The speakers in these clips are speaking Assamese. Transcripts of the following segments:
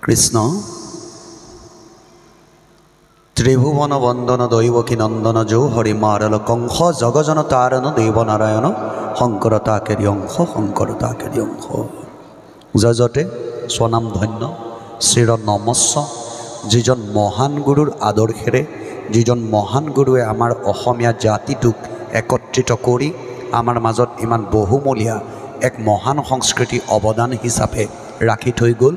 কৃষ্ণ ত্ৰিভুবন বন্দন দৈবকী নন্দন যৌ হৰি মাৰল কংস জগজন তাৰণ দেবনাৰায়ণ শংকৰ তাকেৰি অংশ শংকৰ তাকেৰি অংশ। জয়জতে স্বনাম ধন্য চিৰ নমস্য যিজন মহান গুৰুৰ আদৰ্শেৰে যিজন মহান গুৰুৱে আমাৰ অসমীয়া জাতিটোক একত্ৰিত কৰি আমাৰ মাজত ইমান বহুমূলীয়া এক মহান সংস্কৃতি অৱদান হিচাপে ৰাখি থৈ গ'ল,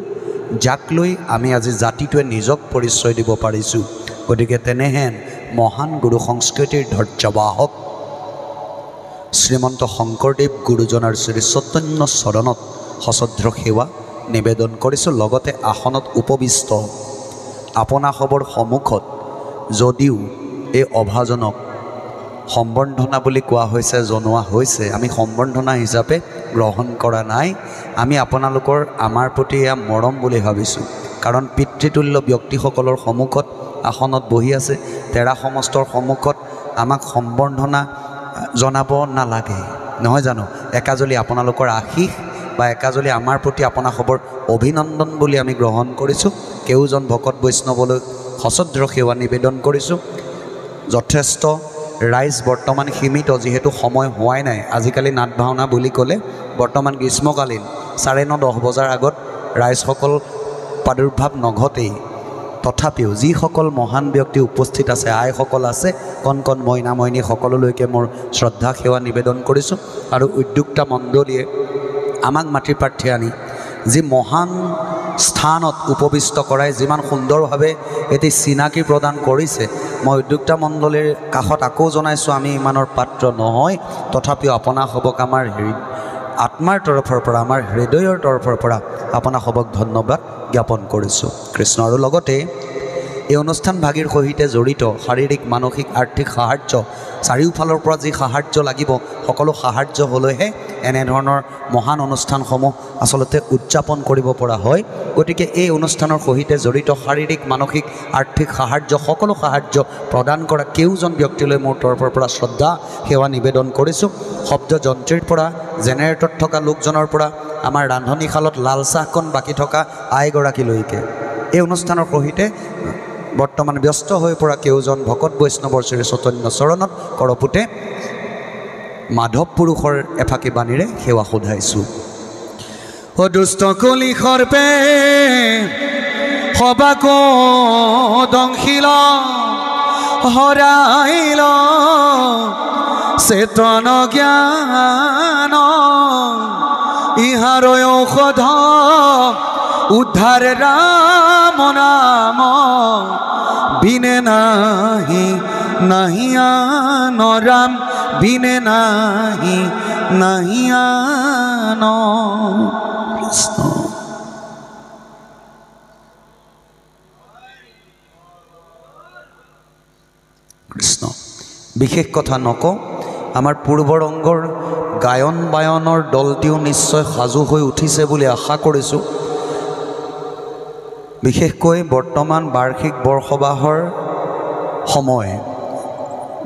যাক লৈ আমি আজি জাতিটোৱে নিজক পৰিচয় দিব পাৰিছোঁ। গতিকে তেনেহেন মহান গুৰু সংস্কৃতিৰ ধৈৰ্যবাহক শ্ৰীমন্ত শংকৰদেৱ গুৰুজনাৰ শ্ৰী চৈতন্য চৰণত সশ্ৰদ্ধ সেৱা নিবেদন কৰিছোঁ। লগতে আসনত উপবিষ্ট আপোনাসৱৰ সন্মুখত যদিও এই অভাজনক সম্বৰ্ধনা বুলি কোৱা হৈছে, জনোৱা হৈছে, আমি সম্বৰ্ধনা হিচাপে গ্ৰহণ কৰা নাই। আমি আপোনালোকৰ আমাৰ প্ৰতি এয়া মৰম বুলি ভাবিছোঁ, কাৰণ পিতৃতুল্য ব্যক্তিসকলৰ সন্মুখত আসনত বহি আছে, তেৰা সমষ্টৰ সন্মুখত আমাক সম্বৰ্ধনা জনাব নালাগে, নহয় জানো? একাজলি আপোনালোকৰ আশীষ বা একাজলি আমাৰ প্ৰতি আপোনাসৱৰ অভিনন্দন বুলি আমি গ্ৰহণ কৰিছোঁ। কেউজন ভকত বৈষ্ণৱলৈ সশ্ৰদ্ধ সেৱা নিবেদন কৰিছোঁ। যথেষ্ট ৰাইজ বৰ্তমান সীমিত, যিহেতু সময় হোৱাই নাই। আজিকালি নাট ভাওনা বুলি ক'লে বৰ্তমান গ্ৰীষ্মকালীন 9:30 বজাৰ আগত ৰাইজসকল প্ৰাদুৰ্ভাৱ নঘটেই। তথাপিও যিসকল মহান ব্যক্তি উপস্থিত আছে, আইসকল আছে, কণ কণ মইনা মইনী সকলোলৈকে মোৰ শ্ৰদ্ধা সেৱা নিবেদন কৰিছোঁ। আৰু উদ্যোক্তা মণ্ডলীয়ে আমাক মাতৃপ্ৰাৰ্থী আনি যি মহান স্থানত উপবিষ্ট কৰাই যিমান সুন্দৰভাৱে এটি চিনাকি প্ৰদান কৰিছে, মই উদ্যোক্তা মণ্ডলীৰ কাষত আকৌ জনাইছোঁ, আমি ইমানৰ পাত্ৰ নহয়। তথাপিও আপোনাসৱক আমাৰ আত্মাৰ তৰফৰ পৰা, আমাৰ হৃদয়ৰ তৰফৰ পৰা আপোনাসৱক ধন্যবাদ জ্ঞাপন কৰিছোঁ। কৃষ্ণ। আৰু লগতে এই অনুষ্ঠান ভাগীৰ সহিতে জড়িত শাৰীৰিক, মানসিক, আৰ্থিক সাহাৰ্য, চাৰিওফালৰ পৰা যি সাহাৰ্য লাগিব, সকলো সাহাৰ্য হ'লেহে এনেধৰণৰ মহান অনুষ্ঠানসমূহ আচলতে উদযাপন কৰিব পৰা হয়। গতিকে এই অনুষ্ঠানৰ সহিতে জড়িত শাৰীৰিক, মানসিক, আৰ্থিক সাহাৰ্য, সকলো সাহাৰ্য প্ৰদান কৰা কেউজন ব্যক্তিলৈ মোৰ তৰফৰ পৰা শ্ৰদ্ধা সেৱা নিবেদন কৰিছোঁ। শব্দ যন্ত্ৰীৰ পৰা, জেনেৰেটৰত থকা লোকজনৰ পৰা, আমাৰ ৰান্ধনীশালত লাল চাহকণ বাকী থকা আইগৰাকীলৈকে এই অনুষ্ঠানৰ সহিতে বৰ্তমান ব্যস্ত হৈ পৰা কেউজন ভকত বৈষ্ণৱৰ শ্ৰী চৈতন্য চৰণত কৰপুতে মাধৱ পুৰুষৰ এফাকি বাণীৰে সেৱা সোধাইছোঁ। ও দুষ্ট কলি সৰ্পে সবাক দংশিল হৰাইল চেতন জ্ঞান ইহাৰ ঔষধ উদ্ধাৰ ৰাম নাম বিনে নাহি নাহিয়ান ৰাম বিনে নাহি নাহিয়ান। কৃষ্ণ। কৃষ্ণ। বিশেষ কথা নকওঁ, আমাৰ পূৰ্বৰ অংগৰ গায়ন বায়নৰ দলটিও নিশ্চয় সাজু হৈ উঠিছে বুলি আশা কৰিছোঁ। বিশেষকৈ বৰ্তমান বাৰ্ষিক বৰসবাহৰ সময়,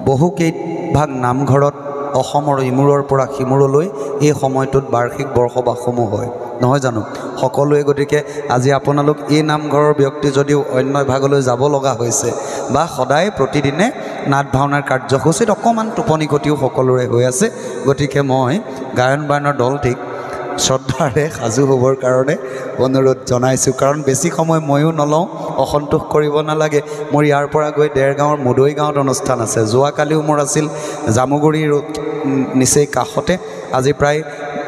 বহুকেইভাগ নামঘৰত অসমৰ ইমূৰৰ পৰা সিমূৰলৈ এই সময়টোত বাৰ্ষিক বৰসবাহসমূহ হয়, নহয় জানো? সকলোৱে গতিকে আজি আপোনালোক এই নামঘৰৰ ব্যক্তি যদিও অন্য এভাগলৈ যাব লগা হৈছে বা সদায় প্ৰতিদিনে নাট ভাওনাৰ কাৰ্যসূচীত অকণমান টোপনি ক্ষতিও সকলোৰে হৈ আছে, গতিকে মই গায়ন বায়নৰ দলটিক শ্ৰদ্ধাৰে সাজু হ'বৰ কাৰণে অনুৰোধ জনাইছোঁ। কাৰণ বেছি সময় ময়ো নলওঁ, অসন্তোষ কৰিব নালাগে। মোৰ ইয়াৰ পৰা গৈ দেৰগাঁৱৰ মুদৈ গাঁৱত অনুষ্ঠান আছে। যোৱাকালিও মোৰ আছিল জামুগুৰিৰ নিচেই কাষতে। আজি প্ৰায়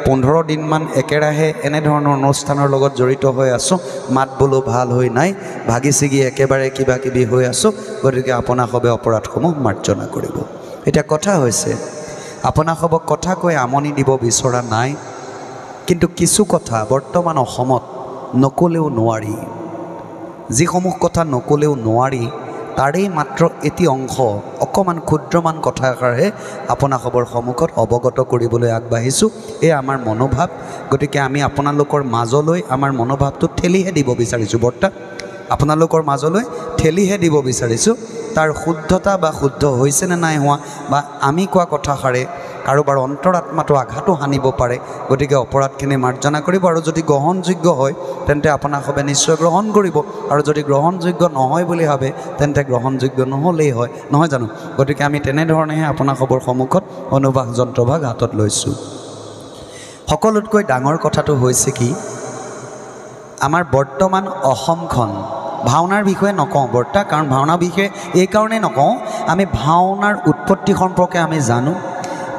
15 দিনমান একেৰাহে এনেধৰণৰ অনুষ্ঠানৰ লগত জড়িত হৈ আছোঁ। মাত বোলো ভাল হৈ নাই, ভাগি ছিগি একেবাৰে কিবা কিবি হৈ আছোঁ। গতিকে আপোনাসৱে অপৰাধসমূহ মাৰ্জনা কৰিব। এতিয়া কথা হৈছে, আপোনাসৱক কথা কৈ আমনি দিব বিচৰা নাই, কিন্তু কিছু কথা বৰ্তমান অসমত নক'লেও নোৱাৰি। যিসমূহ কথা নক'লেও নোৱাৰি, তাৰেই মাত্ৰ এটি অংশ, অকণমান ক্ষুদ্ৰমান কথা এষাৰহে আপোনাসৱৰ সন্মুখত অৱগত কৰিবলৈ আগবাঢ়িছোঁ। এই আমাৰ মনোভাৱ। গতিকে আমি আপোনালোকৰ মাজলৈ আমাৰ মনোভাৱটো ঠেলিহে দিব বিচাৰিছোঁ। আপোনালোকৰ মাজলৈ ঠেলিহে দিব বিচাৰিছোঁ। তাৰ শুদ্ধতা বা শুদ্ধ হৈছেনে নাই হোৱা, বা আমি কোৱা কথাষাৰে কাৰোবাৰ অন্তৰাত্মাটো আঘাতো হানিব পাৰে। গতিকে অপৰাধখিনি মাৰ্জনা কৰিব, আৰু যদি গ্ৰহণযোগ্য হয় তেন্তে আপোনাসবে নিশ্চয় গ্ৰহণ কৰিব, আৰু যদি গ্ৰহণযোগ্য নহয় বুলি ভাবে তেন্তে গ্ৰহণযোগ্য নহ'লেই হয়, নহয় জানো? গতিকে আমি তেনেধৰণেহে আপোনাসবৰ সন্মুখত অনুবাস যন্ত্ৰভাগ হাতত লৈছোঁ। সকলোতকৈ ডাঙৰ কথাটো হৈছে কি, আমাৰ বৰ্তমান অসমখন ভাওনাৰ বিষয়ে নকওঁ বৰ্তা, কাৰণ ভাওনাৰ বিষয়ে এইকাৰণেই নকওঁ, আমি ভাওনাৰ উৎপত্তি সম্পৰ্কে আমি জানো,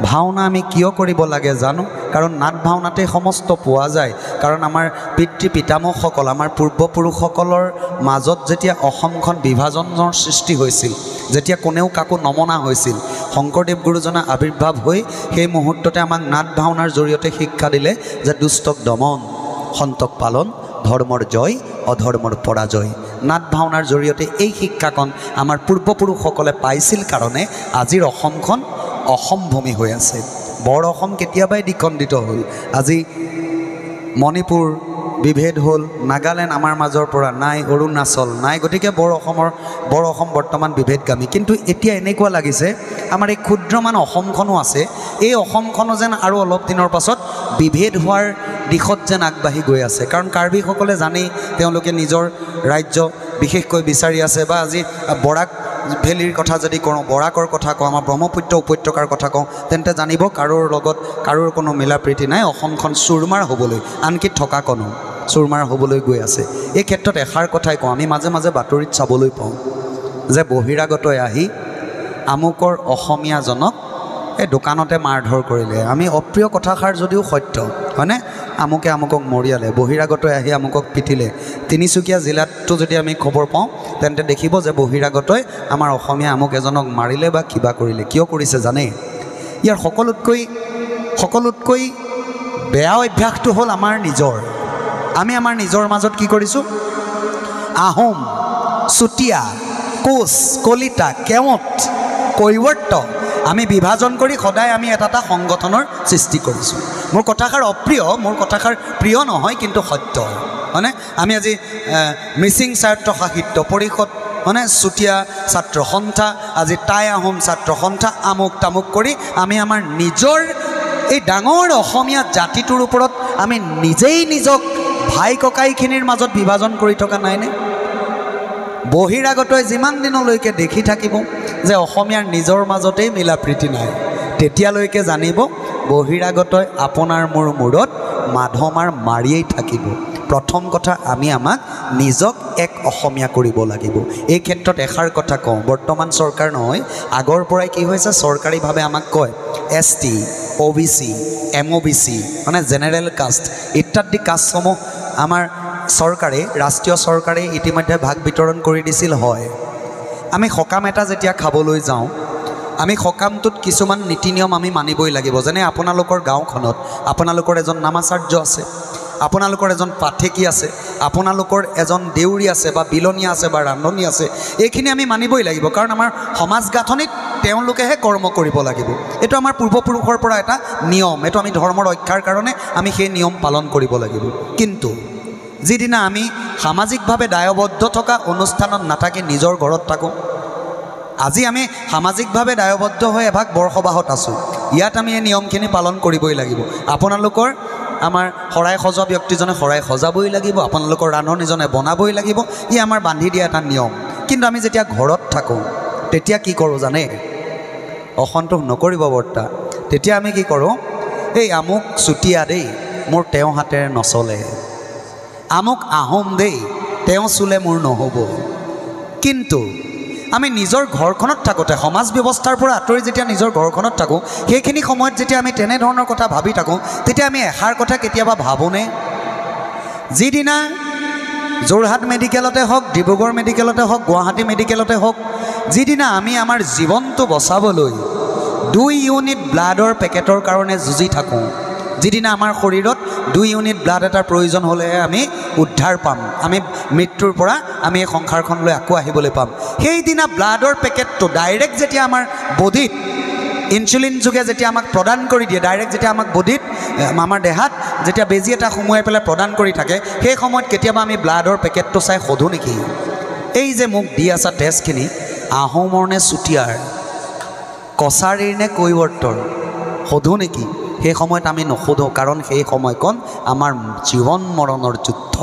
ভাওনা আমি কিয় কৰিব লাগে জানো, কাৰণ নাট ভাওনাতেই সমস্ত পোৱা যায়। কাৰণ আমাৰ পিতৃ পিতামহসকল, আমাৰ পূৰ্বপুৰুষসকলৰ মাজত যেতিয়া অসমখন বিভাজনৰ সৃষ্টি হৈছিল, যেতিয়া কোনেও কাকো নমনা হৈছিল, শংকৰদেৱ গুৰুজনা আৱিৰ্ভাৱ হৈ সেই মুহূৰ্ততে আমাক নাট ভাওনাৰ জৰিয়তে শিক্ষা দিলে যে দুষ্টক দমন, সন্তক পালন, ধৰ্মৰ জয়, অধৰ্মৰ পৰাজয়। নাট ভাওনাৰ জৰিয়তে এই শিক্ষাকণ আমাৰ পূৰ্বপুৰুষসকলে পাইছিল কাৰণে আজিৰ অসমখন অসমভূমি হৈ আছে। বৰ অসম কেতিয়াবাই দ্বিখণ্ডিত হ'ল, আজি মণিপুৰ বিভেদ হ'ল, নাগালেণ্ড আমাৰ মাজৰ পৰা নাই, অৰুণাচল নাই, গতিকে বৰ অসম বৰ্তমান বিভেদগামী। কিন্তু এতিয়া এনেকুৱা লাগিছে আমাৰ এই ক্ষুদ্ৰমান অসমখনো আছে, এই অসমখনো যেন আৰু অলপ দিনৰ পাছত বিভেদ হোৱাৰ দিশত যেন আগবাঢ়ি গৈ আছে। কাৰণ কাৰ্বিসকলে জানেই তেওঁলোকে নিজৰ ৰাজ্য বিশেষকৈ বিচাৰি আছে, বা আজি বৰাক ভেলীৰ কথা যদি কওঁ, বৰাকৰ কথা কওঁ, আমাৰ ব্ৰহ্মপুত্ৰ উপত্যকাৰ কথা কওঁ, তেন্তে জানিব কাৰোৰ লগত কাৰোৰ কোনো মিলা প্ৰীতি নাই, অসমখন চুৰমাৰ হ'বলৈ, আনকি থকা কোনো চুৰমাৰ হ'বলৈ গৈ আছে। এই ক্ষেত্ৰত এষাৰ কথাই কওঁ, আমি মাজে মাজে বাতৰিত চাবলৈ পাওঁ যে বহিৰাগতই আহি আমুকৰ অসমীয়াজনক এই দোকানতে মাৰধৰ কৰিলে। আমি অপ্ৰিয় কথাষাৰ যদিও সত্য, হয়নে? আমুকে আমুকক মৰিয়ালে, বহিৰাগতই আহি আমুকক পিটিলে। তিনিচুকীয়া জিলাতো যদি আমি খবৰ পাওঁ তেন্তে দেখিব যে বহিৰাগতই আমাৰ অসমীয়া আমুক এজনক মাৰিলে বা কিবা কৰিলে। কিয় কৰিছে জানে? ইয়াৰ সকলোতকৈ বেয়া অভ্যাসটো হ'ল আমাৰ নিজৰ। আমি আমাৰ নিজৰ মাজত কি কৰিছোঁ? আহোম, চুতীয়া, কোচ, কলিতা, কেওট, কৈৱৰ্ত আমি বিভাজন কৰি সদায় আমি এটা এটা সংগঠনৰ সৃষ্টি কৰিছোঁ। মোৰ কথাষাৰ অপ্ৰিয়, মোৰ কথাষাৰ প্ৰিয় নহয়, কিন্তু সত্য, হয়নে? আমি আজি মিচিং ছাত্ৰ সাহিত্য পৰিষদ, হয়নে, চুতীয়া ছাত্ৰ সন্থা, আজি টাই আহোম ছাত্ৰ সন্থা, আমুক তামুক কৰি আমি আমাৰ নিজৰ এই ডাঙৰ অসমীয়া জাতিটোৰ ওপৰত আমি নিজেই নিজক ভাই ককাইখিনিৰ মাজত বিভাজন কৰি থকা নাইনে? বহিৰাগতই যিমান দিনলৈকে দেখি থাকিব যে অসমীয়াৰ নিজৰ মাজতেই মিলা প্ৰীতি নাই, তেতিয়ালৈকে জানিব বহিৰাগতই আপোনাৰ মোৰ মূৰত মাধমাৰ মাৰিয়েই থাকিব। প্ৰথম কথা, আমি আমাক নিজক এক অসমীয়া কৰিব লাগিব। এই ক্ষেত্ৰত এষাৰ কথা কওঁ, বৰ্তমান চৰকাৰ নহয়, আগৰ পৰাই কি হৈছে, চৰকাৰীভাৱে আমাক কয় ST, OBC, MOBC, মানে জেনেৰেল কাষ্ট ইত্যাদি কাষ্টসমূহ আমাৰ চৰকাৰে, ৰাষ্ট্ৰীয় চৰকাৰে ইতিমধ্যে ভাগ বিতৰণ কৰি দিছিল। হয়, আমি সকাম এটা যেতিয়া খাবলৈ যাওঁ, আমি সকামটোত কিছুমান নীতি নিয়ম আমি মানিবই লাগিব। যেনে আপোনালোকৰ গাঁওখনত আপোনালোকৰ এজন নামাচাৰ্য আছে, আপোনালোকৰ এজন পাঠেকী আছে, আপোনালোকৰ এজন দেউৰী আছে, বা বিলনীয়া আছে, বা ৰান্ধনী আছে, এইখিনি আমি মানিবই লাগিব। কাৰণ আমাৰ সমাজ গাঁথনিত তেওঁলোকেহে কৰ্ম কৰিব লাগিব। এইটো আমাৰ পূৰ্বপুৰুষৰ পৰা এটা নিয়ম, এইটো আমি ধৰ্মৰ ৰক্ষাৰ কাৰণে আমি সেই নিয়ম পালন কৰিব লাগিব। কিন্তু যিদিনা আমি সামাজিকভাৱে দায়বদ্ধ থকা অনুষ্ঠানত নাথাকি নিজৰ ঘৰত থাকোঁ, আজি আমি সামাজিকভাৱে দায়বদ্ধ হৈ এভাগ বৰসবাহত আছোঁ, ইয়াত আমি এই নিয়মখিনি পালন কৰিবই লাগিব। আপোনালোকৰ আমাৰ শৰাই সজোৱা ব্যক্তিজনে শৰাই সজাবই লাগিব, আপোনালোকৰ ৰান্ধনীজনে বনাবই লাগিব, ই আমাৰ বান্ধি দিয়া এটা নিয়ম। কিন্তু আমি যেতিয়া ঘৰত থাকোঁ তেতিয়া কি কৰোঁ জানে? অসন্তোষ নকৰিব বৰ্তা, তেতিয়া আমি কি কৰোঁ, এই আমুক চুতীয়া দেই, মোৰ তেওঁ হাতেৰে নচলে, আমুক আহোম দেই, তেওঁ চুলে মোৰ নহ'ব। কিন্তু আমি নিজৰ ঘৰখনত থাকোঁতে, সমাজ ব্যৱস্থাৰ পৰা আঁতৰি যেতিয়া নিজৰ ঘৰখনত থাকোঁ, সেইখিনি সময়ত যেতিয়া আমি তেনেধৰণৰ কথা ভাবি থাকোঁ, তেতিয়া আমি এষাৰ কথা কেতিয়াবা ভাবোঁনে? যিদিনা যোৰহাট মেডিকেলতে হওক, ডিব্ৰুগড় মেডিকেলতে হওক, গুৱাহাটী মেডিকেলতে হওক, যিদিনা আমি আমাৰ জীৱনটো বচাবলৈ 2 ইউনিট ব্লাডৰ পেকেটৰ কাৰণে যুঁজি থাকোঁ, যিদিনা আমাৰ শৰীৰত 2 ইউনিট ব্লাড এটাৰ প্ৰয়োজন হ'লেহে আমি উদ্ধাৰ পাম, আমি মৃত্যুৰ পৰা আমি এই সংসাৰখনলৈ আকৌ আহিবলৈ পাম, সেইদিনা ব্লাডৰ পেকেটটো ডাইৰেক্ট যেতিয়া আমাৰ বডিত ইনচুলিন যোগে যেতিয়া আমাক প্ৰদান কৰি দিয়ে, ডাইৰেক্ট যেতিয়া আমাক বডিত আমাৰ দেহাত যেতিয়া বেজী এটা সোমোৱাই পেলাই প্ৰদান কৰি থাকে, সেই সময়ত কেতিয়াবা আমি ব্লাডৰ পেকেটটো চাই সোধোঁ নেকি, এই যে মোক দি আছা তেজখিনি আহোমৰ নে চুতীয়াৰ, কছাৰীৰ নে কৈৱৰ্তৰ? সোধোঁ নেকি? সেই সময়ত আমি নোসোধোঁ, কাৰণ সেই সময়কণ আমাৰ জীৱন মৰণৰ যুদ্ধ।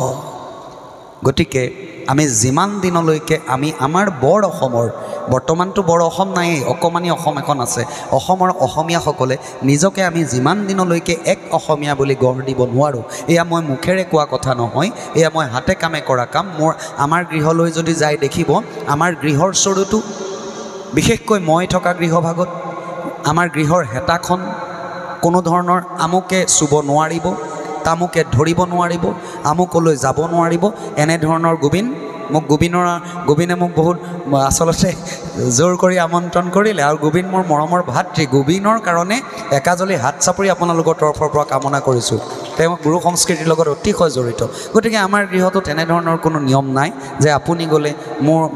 গতিকে আমি যিমান দিনলৈকে আমি আমাৰ বৰ অসমৰ, বৰ্তমানটো বৰ অসম নায়েই, অকণমানি অসম এখন আছে, অসমৰ অসমীয়াসকলে নিজকে আমি যিমান দিনলৈকে এক অসমীয়া বুলি গঢ় দিব নোৱাৰোঁ, এয়া মই মুখেৰে কোৱা কথা নহয়, এয়া মই হাতে কামে কৰা কাম। আমাৰ গৃহলৈ যদি যায় দেখিব, আমাৰ গৃহৰ চৰুটো, বিশেষকৈ মই থকা গৃহভাগত আমাৰ গৃহৰ হেতাখন কোনো ধৰণৰ আমুকে চুব নোৱাৰিব, তামুকে ধৰিব নোৱাৰিব, আমুকলৈ যাব নোৱাৰিব, এনেধৰণৰ গোবিনে মোক বহুত আচলতে জোৰ কৰি আমন্ত্ৰণ কৰিলে, আৰু গোবিন মোৰ মৰমৰ ভাতৃ। গোবিনৰ কাৰণে একাজলি হাত চাপৰি আপোনালোকৰ তৰফৰ পৰা কামনা কৰিছোঁ। তেওঁ গুৰু সংস্কৃতিৰ লগত অতিশয় জড়িত। গতিকে আমাৰ গৃহতো তেনেধৰণৰ কোনো নিয়ম নাই যে আপুনি গ'লে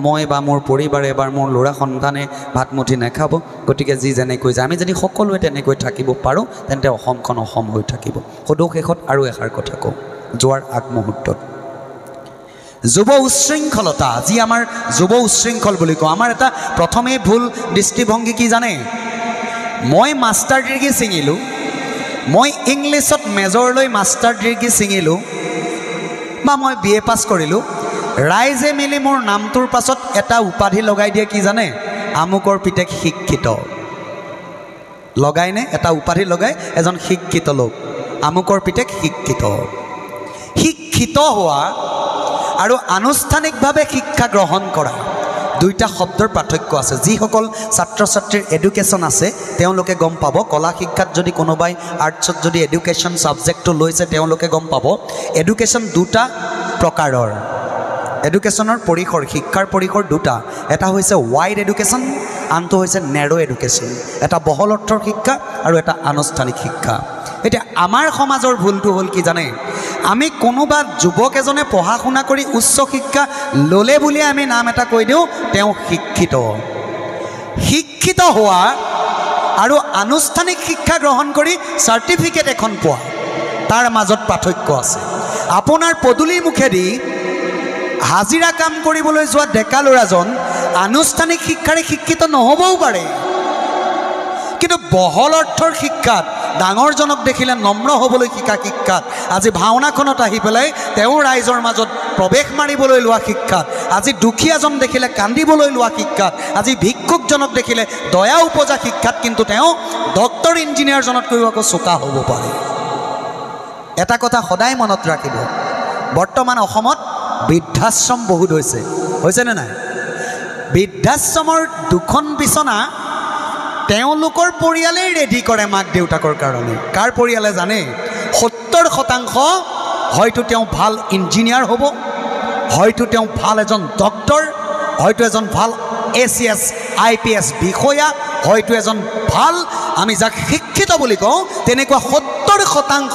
মই বা মোৰ পৰিবাৰে বা মোৰ ল'ৰা সন্তানে ভাতমুঠি নাখাব। গতিকে যি যেনেকৈ যায়, আমি যদি সকলোৱে তেনেকৈ থাকিব পাৰোঁ, তেন্তে অসমখন অসম হৈ থাকিব। সদৌ শেষত আৰু এষাৰ কথা কওঁ, যোৱাৰ আগমুহূৰ্তত যুৱ উচ্ছৃংখলতা, যি আমাৰ যুৱ উচ্ছৃংখল বুলি কওঁ, আমাৰ এটা প্ৰথমেই ভুল দৃষ্টিভংগী কি জানে? মই মাষ্টাৰ ডিগ্ৰী ছিঙিলোঁ, মই ইংলিছত মেজৰ লৈ মাষ্টাৰ ডিগ্ৰী ছিঙিলোঁ, বা মই BA পাছ কৰিলোঁ, ৰাইজে মিলি মোৰ নামটোৰ পাছত এটা উপাধি লগাই দিয়ে, কি জানে? আমুকৰ পিতেক শিক্ষিত। লগাইনে? এটা উপাধি লগাই, এজন শিক্ষিত লোক, আমুকৰ পিতেক শিক্ষিত। শিক্ষিত হোৱা আৰু আনুষ্ঠানিকভাৱে শিক্ষা গ্ৰহণ কৰা দুইটা শব্দৰ পাৰ্থক্য আছে। যিসকল ছাত্ৰ ছাত্ৰীৰ এডুকেশ্যন আছে তেওঁলোকে গম পাব, কলা শিক্ষাত যদি কোনোবাই আৰ্টছত যদি এডুকেশ্যন ছাবজেক্টটো লৈছে তেওঁলোকে গম পাব, এডুকেশ্যন দুটা প্ৰকাৰৰ। এডুকেশ্যনৰ পৰিসৰ, শিক্ষাৰ পৰিসৰ দুটা, এটা হৈছে ৱাইড এডুকেশ্যন, আনটো হৈছে নেৰ' এডুকেশ্যন। এটা বহল অৰ্থৰ শিক্ষা আৰু এটা আনুষ্ঠানিক শিক্ষা। এতিয়া আমাৰ সমাজৰ ভুলটো হ'ল কি জানে? আমি কোনোবা যুৱক এজনে পঢ়া শুনা কৰি উচ্চ শিক্ষা ল'লে বুলিয়ে আমি নাম এটা কৈ দিওঁ, তেওঁ শিক্ষিত। শিক্ষিত হোৱা আৰু আনুষ্ঠানিক শিক্ষা গ্ৰহণ কৰি চাৰ্টিফিকেট এখন পোৱা, তাৰ মাজত পাৰ্থক্য আছে। আপোনাৰ পদূলিৰ মুখেদি হাজিৰা কাম কৰিবলৈ যোৱা ডেকা ল'ৰাজন আনুষ্ঠানিক শিক্ষাৰে শিক্ষিত নহ'বও পাৰে, কিন্তু বহল অৰ্থৰ শিক্ষাত, ডাঙৰজনক দেখিলে নম্ৰ হ'বলৈ শিকা শিক্ষাত, আজি ভাওনাখনত আহি পেলাই তেওঁ ৰাইজৰ মাজত প্ৰৱেশ মাৰিবলৈ লোৱা শিক্ষাত, আজি দুখীয়াজন দেখিলে কান্দিবলৈ লোৱা শিক্ষাত, আজি ভিক্ষুকজনক দেখিলে দয়া উপজা শিক্ষাত কিন্তু তেওঁ ডক্টৰ ইঞ্জিনিয়াৰজনতকৈও আকৌ চোকা হ'ব পাৰে। এটা কথা সদায় মনত ৰাখিব, বৰ্তমান অসমত বৃদ্ধাশ্ৰম বহুত হৈছেনে নাই? বৃদ্ধাশ্ৰমৰ দুখন বিচনা তেওঁলোকৰ পৰিয়ালেই ৰেডি কৰে মাক দেউতাকৰ কাৰণে। কাৰ পৰিয়ালে জানে? 70% হয়তো তেওঁ ভাল ইঞ্জিনিয়াৰ হ'ব, হয়তো তেওঁ ভাল এজন ডক্টৰ, হয়তো এজন ভাল ACS IPS বিষয়া, হয়তো এজন ভাল, আমি যাক শিক্ষিত বুলি কওঁ, তেনেকুৱা 70%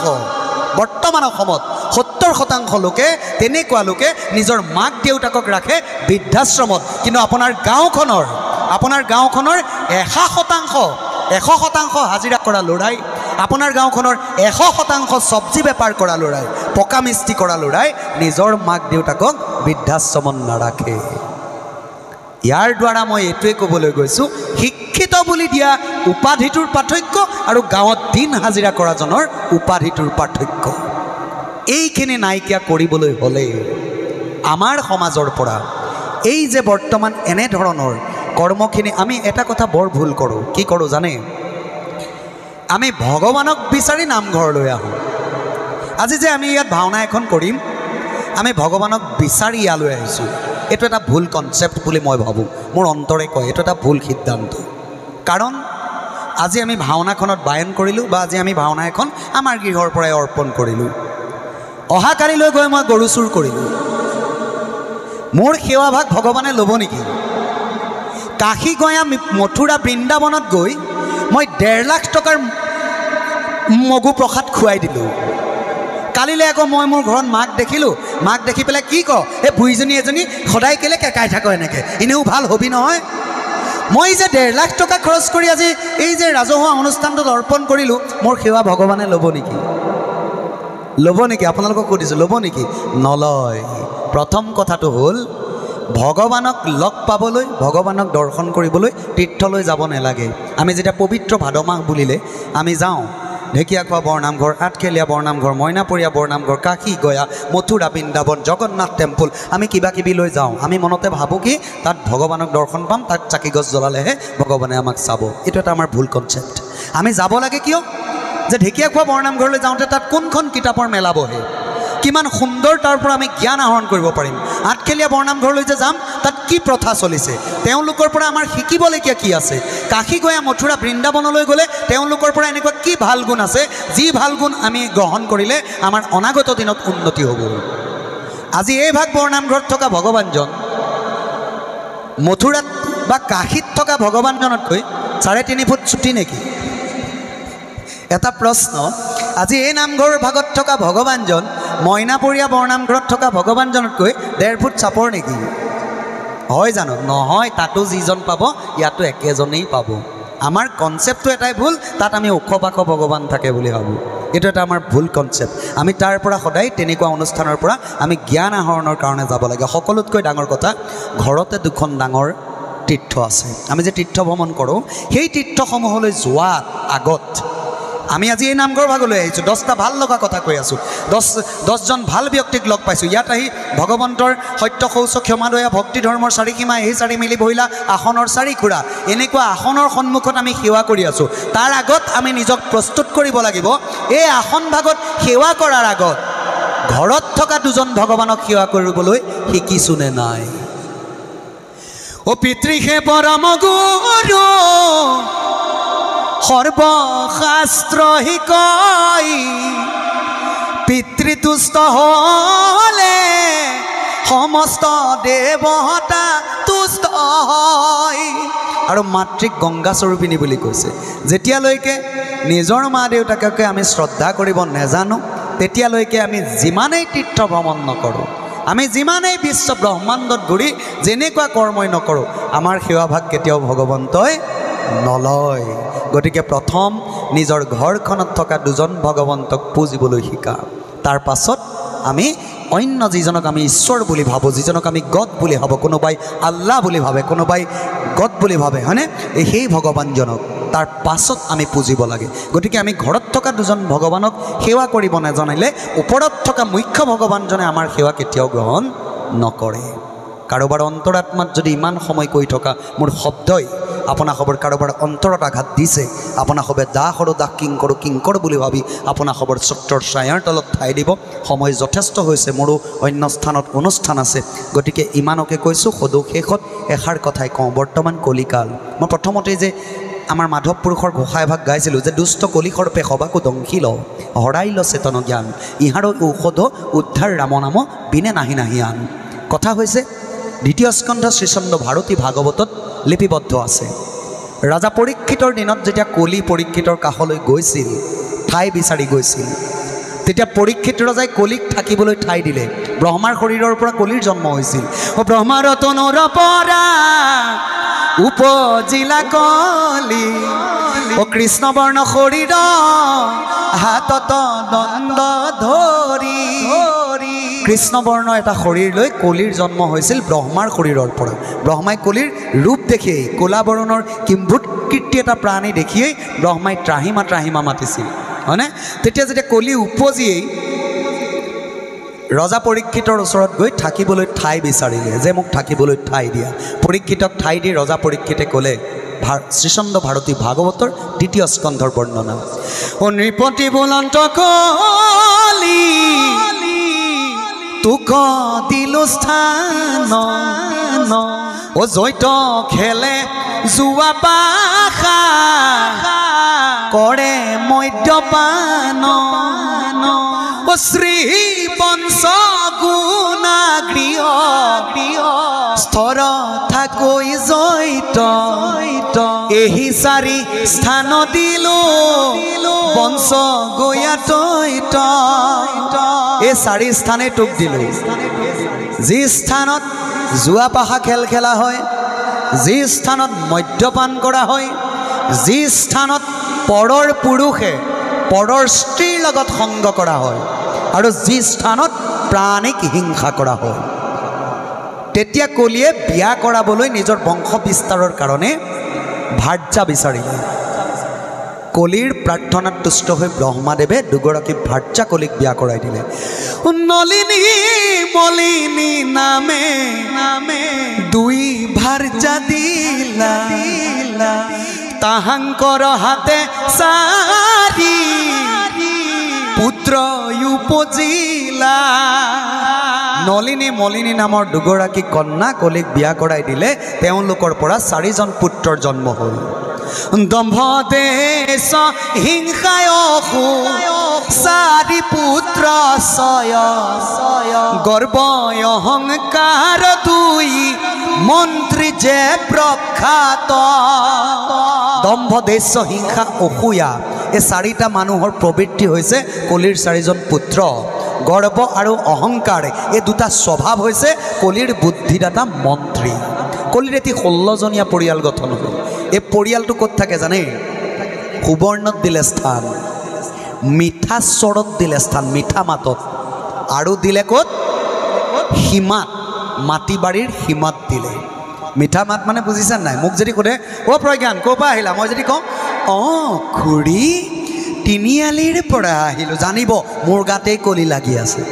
বৰ্তমান অসমত 70% লোকে, তেনেকুৱা লোকে নিজৰ মাক দেউতাকক ৰাখে বৃদ্ধাশ্ৰমত। কিন্তু আপোনাৰ গাঁওখনৰ 100% হাজিৰা কৰা ল'ৰাই, আপোনাৰ গাঁওখনৰ 100% চব্জি বেপাৰ কৰা ল'ৰাই, পকা মিস্ত্ৰী কৰা ল'ৰাই নিজৰ মাক দেউতাকক বৃদ্ধাশ্ৰমত নাৰাখে। ইয়াৰ দ্বাৰা মই এইটোৱে ক'বলৈ গৈছোঁ, শিক্ষিত বুলি দিয়া উপাধিটোৰ পাৰ্থক্য আৰু গাঁৱত দিন হাজিৰা কৰাজনৰ উপাধিটোৰ পাৰ্থক্য। এইখিনি নাইকিয়া কৰিবলৈ হ'লে আমাৰ সমাজৰ পৰা এই যে বৰ্তমান এনেধৰণৰ কৰ্মখিনি, আমি এটা কথা বৰ ভুল কৰোঁ। কি কৰোঁ জানে? আমি ভগৱানক বিচাৰি নামঘৰলৈ আহোঁ। আজি যে আমি ইয়াত ভাওনা এখন কৰিম, আমি ভগৱানক বিচাৰি ইয়ালৈ আহিছোঁ। এইটো এটা ভুল কনচেপ্ট বুলি মই ভাবোঁ, মোৰ অন্তৰে কয় এইটো এটা ভুল সিদ্ধান্ত। কাৰণ আজি আমি ভাওনাখনত বায়ন কৰিলোঁ, বা আজি আমি ভাওনা এখন আমাৰ গৃহৰ পৰাই অৰ্পণ কৰিলোঁ। অহাকালিলৈ গৈ মই গৰু চুৰ কৰিলোঁ, মোৰ সেৱাভাগ ভগৱানে ল'ব নেকি? কাশী গয়া মথুৰা বৃন্দাবনত গৈ মই 1.5 লাখ টকাৰ মগু প্ৰসাদ খুৱাই দিলোঁ। কালিলৈ আকৌ মই মোৰ ঘৰত মাক দেখিলোঁ, মাক দেখি পেলাই কি কওঁ, এই বুঢ়ীজনী এজনী সদায় কেলৈ কেকাই থাকো এনেকৈ, এনেও ভাল হবি নহয়। মই যে 1.5 লাখ টকা খৰচ কৰি আজি এই যে ৰাজহুৱা অনুষ্ঠানটোত অৰ্পণ কৰিলোঁ, মোৰ সেৱা ভগৱানে ল'ব নেকি? ল'ব নেকি? আপোনালোকক সুধিছোঁ, ল'ব নেকি? নলয়। প্ৰথম কথাটো হ'ল, ভগৱানক লগ পাবলৈ, ভগৱানক দৰ্শন কৰিবলৈ তীৰ্থলৈ যাব নালাগে। আমি যেতিয়া পবিত্ৰ ভাদ মাহ বুলিলে আমি যাওঁ ঢেকীয়াখোৱা বৰনামঘৰ, আঠখেলীয়া বৰনামঘৰ, মইনাপৰীয়া বৰনামঘৰ, কাশী গয়া, মথুৰা, বৃন্দাবন, জগন্নাথ টেম্পল, আমি কিবা কিবি লৈ যাওঁ। আমি মনতে ভাবোঁ কি তাত ভগৱানক দৰ্শন পাম, তাত চাকি গছ জ্বলালেহে ভগৱানে আমাক চাব। এইটো এটা আমাৰ ভুল কনচেপ্ট। আমি যাব লাগে কিয় যে ঢেকীয়াখোৱা বৰনামঘৰলৈ যাওঁতে তাত কোনখন কিতাপৰ মেলা বহে, কিমান সুন্দৰ তাৰ পৰা আমি জ্ঞান আহৰণ কৰিব পাৰিম। আঠখেলীয়া বৰনামঘৰলৈ যে যাম তাত কি প্ৰথা চলিছে, তেওঁলোকৰ পৰা আমাৰ শিকিবলগীয়া কি আছে। কাশী গয়া, মথুৰা, বৃন্দাবনলৈ গ'লে তেওঁলোকৰ পৰা এনেকুৱা কি ভাল গুণ আছে, যি ভাল গুণ আমি গ্ৰহণ কৰিলে আমাৰ অনাগত দিনত উন্নতি হ'ব। আজি এই ভাগ বৰনামঘৰত থকা ভগৱানজন মথুৰাত বা কাশীত থকা ভগৱানজনতকৈ 3.5 ফুট চুটি নেকি? এটা প্ৰশ্ন। আজি এই নামঘৰ ভাগত থকা ভগৱানজন মইনাপৰীয়া বৰনামঘৰত থকা ভগৱানজনতকৈ 1.5 ফুট চাপৰ নেকি? হয় জানো? নহয়, তাতো যিজন পাব ইয়াতো একেজনেই পাব। আমাৰ কনচেপ্টটো এটাই ভুল, তাত আমি ওখ পাখ ভগৱান থাকে বুলি ভাবোঁ। এইটো এটা আমাৰ ভুল কনচেপ্ট। আমি তাৰ পৰা সদায় তেনেকুৱা অনুষ্ঠানৰ পৰা আমি জ্ঞান আহৰণৰ কাৰণে যাব লাগে। সকলোতকৈ ডাঙৰ কথা, ঘৰতে 2খন ডাঙৰ তীৰ্থ আছে। আমি যে তীৰ্থ ভ্ৰমণ কৰোঁ, সেই তীৰ্থসমূহলৈ যোৱাৰ আগত আমি আজি এই নামঘৰ ভাগলৈ আহিছোঁ, 10টা ভাল লগা কথা কৈ আছোঁ, 10জন ভাল ব্যক্তিক লগ পাইছোঁ। ইয়াত আহি ভগৱন্তৰ সত্য শৌচ ক্ষমাদয়া ভক্তি ধৰ্মৰ 4 সীমা, এই 4 মিলি বহিলা আসনৰ 4 খুৰা, এনেকুৱা আসনৰ সন্মুখত আমি সেৱা কৰি আছোঁ। তাৰ আগত আমি নিজক প্ৰস্তুত কৰিব লাগিব। এই আসন ভাগত সেৱা কৰাৰ আগত ঘৰত থকা 2জন ভগৱানক সেৱা কৰিবলৈ শিকিছোনে নাই? ও পিতৃহে পৰম গুৰু সৰ্বশাস্ত্ৰ শিকাই, পিতৃতুষ্ট হলে সমস্ত দেৱতা তুষ্ট হয়। আৰু মাতৃক গংগা স্বৰূপিনী বুলি কৈছে। যেতিয়ালৈকে নিজৰ মা দেউতাককে আমি শ্ৰদ্ধা কৰিব নাজানো, তেতিয়ালৈকে আমি যিমানেই তীৰ্থ ভ্ৰমণ নকৰোঁ, আমি যিমানেই বিশ্ব ব্ৰহ্মাণ্ডত ঘূৰি যেনেকুৱা কৰ্মই নকৰোঁ, আমাৰ সেৱাভাগ কেতিয়াও ভগৱন্তই নলয়। গতিকে প্ৰথম নিজৰ ঘৰখনত থকা 2জন ভগৱন্তক পুজিবলৈ শিকা। তাৰ পাছত আমি অন্য যিজনক আমি ঈশ্বৰ বুলি ভাবোঁ, যিজনক আমি গড বুলি ভাবোঁ, কোনোবাই আল্লাহ বুলি ভাবে, কোনোবাই গড বুলি ভাবে, হয়নে? সেই ভগৱানজনক তাৰ পাছত আমি পুজিব লাগে। গতিকে আমি ঘৰত থকা 2জন ভগৱানক সেৱা কৰিব নাজানিলে ওপৰত থকা মুখ্য ভগৱানজনে আমাৰ সেৱা কেতিয়াও গ্ৰহণ নকৰে। কাৰোবাৰ অন্তৰাত্মাত যদি ইমান সময় কৈ থকা মোৰ শব্দই আপোনাসবৰ কাৰোবাৰ অন্তৰত আঘাত দিছে, আপোনাসবে দাস আৰু দাস কিংকৰ বুলি ভাবি আপোনাসবৰ চত্ৰৰ ছায়াৰ তলত ঠাই দিব। সময় যথেষ্ট হৈছে, মোৰো অন্য স্থানত অনুষ্ঠান আছে। গতিকে ইমানকে কৈছোঁ। সদৌ শেষত এষাৰ কথাই কওঁ, বৰ্তমান কলিকাল। মই প্ৰথমতেই যে আমাৰ মাধৱ পুৰুষৰ ঘোষা এভাগ গাইছিলোঁ যে দুষ্ট কলিসৰ্পে সবাকো দংশী ল, হৰাই ল চেতন জ্ঞান, ইহাৰো ঔষধ উদ্ধাৰ ৰাম নাম বিনে নাহি নাহি আন। কথা হৈছে 2য় স্কন্ধ শ্ৰীচন্দ ভাৰতী ভাগৱতত লিপিবদ্ধ আছে। ৰাজা পৰীক্ষিতৰ দিনত যেতিয়া কলি পৰীক্ষিতৰ কাষলৈ গৈছিল, ঠাই বিচাৰি গৈছিল, তেতিয়া পৰীক্ষিত ৰজাই কলিক থাকিবলৈ ঠাই দিলে। ব্ৰহ্মাৰ শৰীৰৰ পৰা কলিৰ জন্ম হৈছিল। ব্ৰহ্মাৰ তনুৰ পৰা উপজিলা কলি, কৃষ্ণ বৰ্ণ শৰীৰ হাতত দণ্ড ধৰি। কৃষ্ণবৰ্ণ এটা শৰীৰ লৈ কলিৰ জন্ম হৈছিল ব্ৰহ্মাৰ শৰীৰৰ পৰা। ব্ৰহ্মাই কলিৰ ৰূপ দেখিয়েই, ক'লা বৰণৰ কিম্ভূত কীৰ্তি এটা প্ৰাণী দেখিয়েই ব্ৰহ্মাই ত্ৰাহিমা মাতিছিল, হয়নে? তেতিয়া যেতিয়া কলি উপজিয়েই ৰজা পৰীক্ষিতৰ ওচৰত গৈ থাকিবলৈ ঠাই বিচাৰিলে, যে মোক থাকিবলৈ ঠাই দিয়া। পৰীক্ষিতক ঠাই দি ৰজা পৰীক্ষিতে ক'লে, শ্ৰীচন্দ ভাৰতী ভাগৱতৰ 2য় স্কন্ধৰ বৰ্ণনা, ও নৃপতি বুলন্ত কলি তোক দিলো স্থান, ও জৈত খেলে জুৱা পাশা কৰে মদ্যপান, ও শ্ৰী পঞ্চ গুণা গৃহ স্থৰ থাকৈ জৈত, এহি 4 স্থান দিলো বংশ গয়া তৈত। এই 4 স্থানে তোক দিলোঁ। যি স্থানত জুৱা পাশা খেল খেলা হয়, যি স্থানত মদ্যপান কৰা হয়, যি স্থানত পৰৰ পুৰুষে পৰৰ স্ত্ৰীৰ লগত সংগ কৰা হয়, আৰু যি স্থানত প্ৰাণিক হিংসা কৰা হয়। তেতিয়া কলিয়ে বিয়া কৰাবলৈ নিজৰ বংশ বিস্তাৰৰ কাৰণে ভাৰ্যা বিচাৰিলে। কলিৰ প্ৰাৰ্থনাত তুষ্ট হৈ ব্ৰহ্মাদেৱে দুগৰাকী ভাৰ্যা কলিক বিয়া কৰাই দিলে। নলিনী মলিনী নামে নামে দুই ভাৰ্যা দিলা তাহাঙ্কৰ হাতে চাৰি পুত্ৰ উপজিলা। নলিনী মলিনী নামৰ দুগৰাকী কন্যা কলিক বিয়া কৰাই দিলে। তেওঁলোকৰ পৰা 4জন পুত্ৰৰ জন্ম হ'ল। দম্ভ দেশ হিংসায় চাৰি পুত্ৰ ছয় গৰ্ব অহংকাৰ দুই মন্ত্ৰী যে প্ৰখ্যাত। দম্ভ দেশ হিংসা অসূয়া এই 4টা মানুহৰ প্ৰবৃত্তি হৈছে কলিৰ 4জন পুত্ৰ। গৰ্ব আৰু অহংকাৰ এই 2টা স্বভাৱ হৈছে কলিৰ বুদ্ধিদাতা মন্ত্ৰী। কলিৰ এটি 16জনীয়া পৰিয়াল গঠন হ'ল। এই পৰিয়ালটো ক'ত থাকে জানে? সুবৰ্ণত দিলে স্থান, মিঠা স্বৰত দিলে স্থান, মিঠা মাতত, আৰু দিলে ক'ত? সীমাত, মাটি বাৰীৰ সীমাত দিলে। মিঠা মাত মানে বুজিছা নাই? মোক যদি সোধে অ' প্ৰজ্ঞান ক'ৰ পৰা আহিলা, মই যদি কওঁ অঁ খুৰী তিনিআলিৰ পৰা আহিলোঁ, জানিব মোৰ গাতেই কলি লাগি আছে।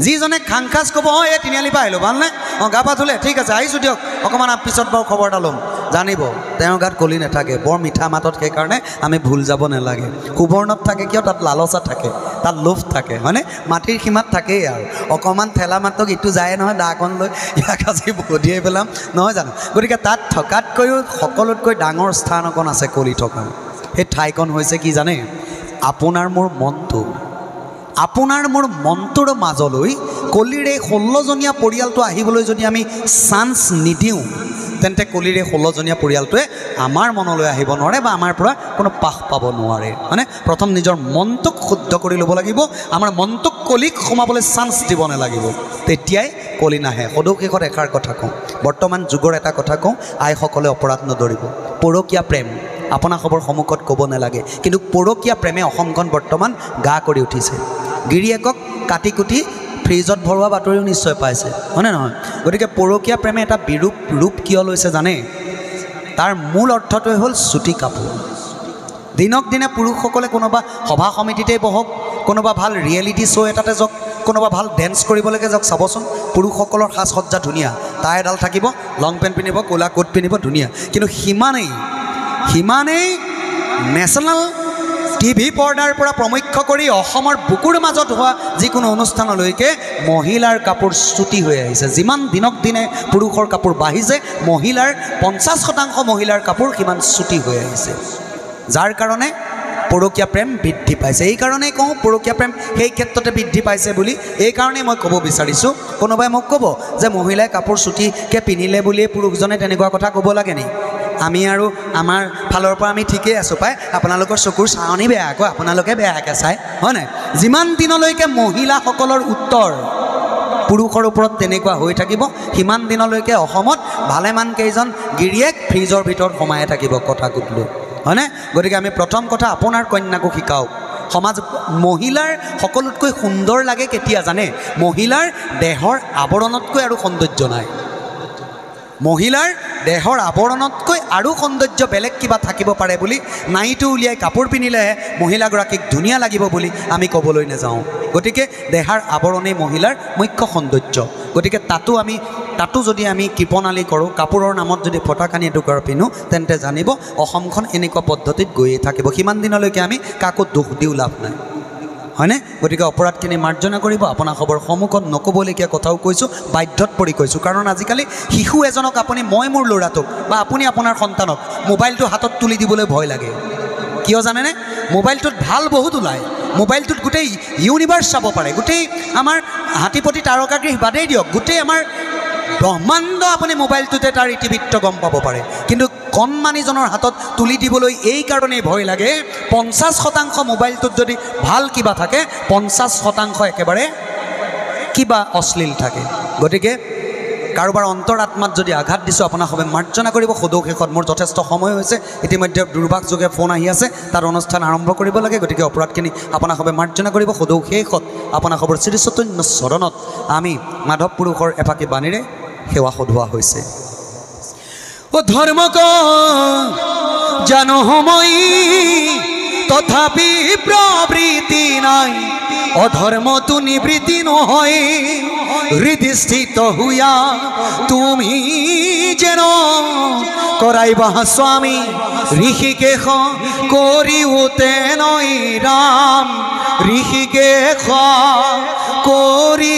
যিজনে খাংখাজ ক'ব অঁ এই তিনিআলিৰ পৰা আহিলোঁ, ভালনে? অঁ গা পা ধুলে, ঠিক আছে আহিছোঁ দিয়ক, অকণমান পিছত বাৰু খবৰ এটা ল'ম, জানিব তেওঁৰ গাত কলি নাথাকে। বৰ মিঠা মাতত, সেইকাৰণে আমি ভুল যাব নালাগে। সুবৰ্ণত থাকে কিয়? তাত লালচা থাকে, তাত লোভ থাকে, হয়নে? মাটিৰ সীমাত থাকেই আৰু অকণমান ঠেলা মাতক ইটো যায় নহয়, দাকণ লৈ ইয়াক আজি বধিয়াই পেলাম, নহয় জানো? গতিকে তাত থকাতকৈও সকলোতকৈ ডাঙৰ স্থান অকণ আছে কলি থকা। সেই ঠাইকণ হৈছে কি জানে? আপোনাৰ মোৰ মনটো। আপোনাৰ মোৰ মনটোৰ মাজলৈ কলিৰ এই 16জনীয়া পৰিয়ালটো আহিবলৈ যদি আমি চান্স নিদিওঁ, তেন্তে কলিৰ এই 16জনীয়া পৰিয়ালটোৱে আমাৰ মনলৈ আহিব নোৱাৰে বা আমাৰ পৰা কোনো পাশ পাব নোৱাৰে। মানে প্ৰথম নিজৰ মনটোক শুদ্ধ কৰি ল'ব লাগিব। আমাৰ মনটোক কলিক সোমাবলৈ চান্স দিব নালাগিব, তেতিয়াই কলি নাহে। সদৌ শেষত এষাৰ কথা কওঁ, বৰ্তমান যুগৰ এটা কথা কওঁ, আইসকলে অপৰাধ নধৰিব। পৰকীয়া প্ৰেম আপোনাসৱৰ সন্মুখত ক'ব নালাগে, কিন্তু পৰকীয়া প্ৰেমে অসমখন বৰ্তমান গা কৰি উঠিছে। গিৰিয়েকক কাটি কুটি ফ্ৰিজত ভৰোৱা বাতৰিও নিশ্চয় পাইছে, হয়নে নহয়? গতিকে পৰকীয়া প্ৰেমে এটা বিৰূপ ৰূপ কিয় লৈছে জানে? তাৰ মূল অৰ্থটোৱে হ'ল চুটি কাপোৰ। দিনক দিনে পুৰুষসকলে কোনোবা সভা সমিতিতেই বহক, কোনোবা ভাল ৰিয়েলিটি শ্ব' এটাতে যাওক, কোনোবা ভাল ডেন্স কৰিবলৈকে যাওক, চাবচোন পুৰুষসকলৰ সাজ সজ্জা ধুনীয়া, টাই এডাল থাকিব, লং পেণ্ট পিন্ধিব, ক'লা কোট পিন্ধিব, ধুনীয়া। কিন্তু সিমানেই নেশ্যনেল টিভি পৰ্দাৰ পৰা প্ৰমুখ্য কৰি অসমৰ বুকুৰ মাজত হোৱা যিকোনো অনুষ্ঠানলৈকে মহিলাৰ কাপোৰ চুটি হৈ আহিছে। যিমান দিনক দিনে পুৰুষৰ কাপোৰ বাঢ়িছে, মহিলাৰ 50% মহিলাৰ কাপোৰ সিমান চুটি হৈ আহিছে, যাৰ কাৰণে পৰকীয়া প্ৰেম বৃদ্ধি পাইছে। এইকাৰণেই কওঁ পৰকীয়া প্ৰেম সেই ক্ষেত্ৰতে বৃদ্ধি পাইছে বুলি। এইকাৰণেই মই ক'ব বিচাৰিছোঁ, কোনোবাই মোক ক'ব যে মহিলাই কাপোৰ চুটিকৈ পিন্ধিলে বুলিয়ে পুৰুষজনে তেনেকুৱা কথা ক'ব লাগে নি? আমি আৰু আমাৰ ফালৰ পৰা আমি ঠিকেই আছোঁ পাই, আপোনালোকৰ চকুৰ চাৱনি বেয়া, আকৌ আপোনালোকে বেয়াকৈ চায়, হয় নাই? যিমান দিনলৈকে মহিলাসকলৰ উত্তৰ পুৰুষৰ ওপৰত তেনেকুৱা হৈ থাকিব, সিমান দিনলৈকে অসমত ভালেমান কেইজন গিৰিয়েক ফ্ৰিজৰ ভিতৰত সোমাই থাকিব কথা কুটলো, হয়নে? গতিকে আমি প্ৰথম কথা আপোনাৰ কন্যাকো শিকাওক। সমাজ মহিলাৰ সকলোতকৈ সুন্দৰ লাগে কেতিয়া জানে? মহিলাৰ দেহৰ আৱৰণতকৈ আৰু সৌন্দৰ্য নাই। মহিলাৰ দেহৰ আৱৰণতকৈ আৰু সৌন্দৰ্য বেলেগ কিবা থাকিব পাৰে বুলি নাইটো উলিয়াই কাপোৰ পিন্ধিলেহে মহিলাগৰাকীক ধুনীয়া লাগিব বুলি আমি ক'বলৈ নাযাওঁ। গতিকে দেহাৰ আৱৰণেই মহিলাৰ মুখ্য সৌন্দৰ্য। গতিকে তাতো যদি আমি কৃপণালি কৰোঁ, কাপোৰৰ নামত যদি ফটাকানি এটুকুৰা পিন্ধোঁ, তেন্তে জানিব অসমখন এনেকুৱা পদ্ধতিত গৈয়ে থাকিব। সিমান দিনলৈকে আমি কাকো দোষ দিও লাভ নাই, হয়নে? গতিকে অপৰাধখিনি মাৰ্জনা কৰিব। আপোনাসৱৰ সন্মুখত নক'বলগীয়া কথাও কৈছোঁ, বাধ্যত পৰি কৈছোঁ। কাৰণ আজিকালি শিশু এজনক আপুনি, মই মোৰ ল'ৰাটোক বা আপুনি আপোনাৰ সন্তানক মোবাইলটো হাতত তুলি দিবলৈ ভয় লাগে। কিয় জানেনে? মোবাইলটোত ভাল বহুত ওলায়, মোবাইলটোত গোটেই ইউনিভাৰ্চ চাব পাৰে, গোটেই আমাৰ হাতীপতি তাৰকাগৃহ বাদেই দিয়ক, গোটেই আমাৰ ব্ৰহ্মাণ্ড আপুনি মোবাইলটোতে তাৰ ইতিবৃত্ত গম পাব পাৰে। কিন্তু কণমানিজনৰ হাতত তুলি দিবলৈ এই কাৰণেই ভয় লাগে, 50% মোবাইলটোত যদি ভাল কিবা থাকে, 50% একেবাৰে কিবা অশ্লীল থাকে। গতিকে কাৰোবাৰ অন্তৰাত্মাত যদি আঘাত দিছোঁ, আপোনাসৱে মাৰ্জনা কৰিব। সদৌ শেষত মোৰ যথেষ্ট সময় হৈছে, ইতিমধ্যে দুৰ্ভাগযোগে ফোন আহি আছে, তাৰ অনুষ্ঠান আৰম্ভ কৰিব লাগে। গতিকে অপৰাধখিনি আপোনাসৱে মাৰ্জনা কৰিব। সদৌ শেষত আপোনাসৱৰ শ্ৰী চৈতন্য চৰণত আমি মাধৱ পুৰুষৰ এফাকি বাণীৰে সেৱা সধোৱা হৈছে। ও ধৰ্ম জানো সময় তথাপি প্ৰবৃত্তি নাই, অধৰ্ম তু নিবৃত্তি নহয়, হৃদিস্থিত হইয়া তুমি যেন কৰাইবা স্বামী, ঋষিকেশ কৰিওতে নৈ ৰাম, ঋষিকেশ কৰি